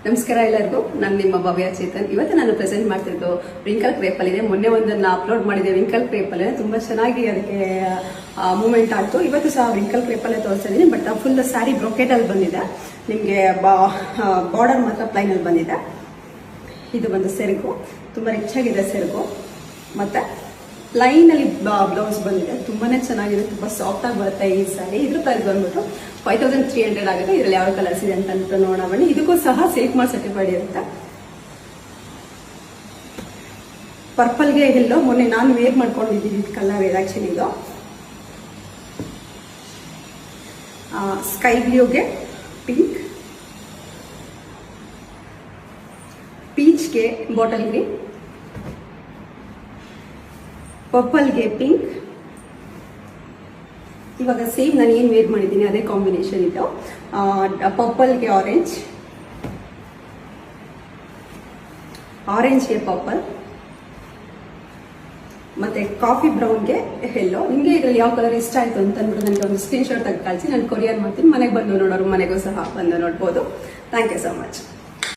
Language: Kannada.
ನಮಸ್ಕಾರ ಎಲ್ಲರಿಗೂ. ನಾನು ನಿಮ್ಮ ಭವ್ಯ ಚೇತನ್. ಇವತ್ತು ನಾನು ಪ್ರೆಸೆಂಟ್ ಮಾಡ್ತಿರೋದು ವಿಂಕಲ್ ಕ್ರೇಪ್ ಅಲ್ಲಿ ಇದೆ. ಮೊನ್ನೆ ಒಂದನ್ನು ಅಪ್ಲೋಡ್ ಮಾಡಿದೆ ವಿಂಕಲ್ ಕ್ರೇಪ್ ಅಲ್ಲಿ, ತುಂಬಾ ಚೆನ್ನಾಗಿ ಅದಕ್ಕೆ ಮೂವ್ಮೆಂಟ್ ಆಯ್ತು. ಇವತ್ತು ಸಹ ವಿಂಕಲ್ ಕ್ರೇಪ್ ಅಲ್ಲೇ ತೋರಿಸ್ತಾ ಇದೀನಿ. ಬಟ್ ಫುಲ್ ಸ್ಯಾರಿ ಬ್ರೊಕೆಟ್ ಅಲ್ಲಿ ಬಂದಿದೆ. ನಿಮಗೆ ಬಾರ್ಡರ್ ಮಾತ್ರ ಪ್ಲೈನ್ ಅಲ್ಲಿ ಬಂದಿದೆ. ಇದು ಒಂದು ಸೆರಗು, ತುಂಬಾ ರಿಚ್ ಆಗಿದೆ ಸೆರಗು. ಮತ್ತೆ ಲೈನ್ ಅಲ್ಲಿ ಬ್ಲೌಸ್ ಬಂದಿದೆ. ತುಂಬಾನೇ ಚೆನ್ನಾಗಿದೆ, ತುಂಬಾ ಸಾಫ್ಟ್ ಆಗಿ ಬರುತ್ತೆ ಈ ಸ್ಯಾರಿ. ಇದ್ರ ಪ್ರೈಸ್ ಬಂದ್ಬಿಟ್ಟು 5300 ಆಗುತ್ತೆ. ಇದ್ರಲ್ಲಿ ಯಾವ ಕಲರ್ಸ್ ಇದೆ ಅಂತ ನೋಡೋಣ ಬನ್ನಿ. ಇದಕ್ಕೂ ಸಹ ಸಿಲ್ಕ್ ಮಾರ್ಕ್ ಸರ್ಟಿಫೈಡ್ ಇರುತ್ತೆ. ಪರ್ಪಲ್ಗೆ ಎಲ್ಲೋ ಮೊನ್ನೆ ನಾನು ವೇರ್ ಮಾಡ್ಕೊಂಡಿದ್ದೀನಿ ಕಲರ್ ಇದೆ ಆಕ್ಚುಲಿ. ಇದು ಸ್ಕೈ ಬ್ಲೂಗೆ ಪಿಂಕ್, ಪೀಚ್ಗೆ ಬಾಟಲ್ ಗ್ರೀನ್, ಪರ್ಪಲ್ಗೆ ಪಿಂಕ್. ಇವಾಗ ಸೇಮ್ ನಾನು ಏನು ವೇರ್ ಮಾಡಿದ್ದೀನಿ ಅದೇ ಕಾಂಬಿನೇಷನ್ ಇದು. ಪರ್ಪಲ್ಗೆ ಆರೆಂಜ್, ಆರೆಂಜ್ಗೆ ಪರ್ಪಲ್, ಮತ್ತೆ ಕಾಫಿ ಬ್ರೌನ್ಗೆ ಎಲ್ಲೋ. ನಿಮಗೆ ಇದರಲ್ಲಿ ಯಾವ ಕಲರ್ ಇಷ್ಟ ಆಯ್ತು ಅಂತ ಅಂದ್ಬಿಟ್ಟು ನನಗೆ ಒಂದು ಸ್ಕ್ರೀನ್ ಶಾಟ್ ತೆಗೆದು ಕಳಿಸಿ, ನಾನು ಕೊರಿಯರ್ ಮಾಡ್ತೀನಿ. ಮನೆಗೆ ಬಂದು ನೋಡೋರು ಮನೆಗೂ ಸಹ ಬಂದು ನೋಡ್ಬೋದು. Thank you so much.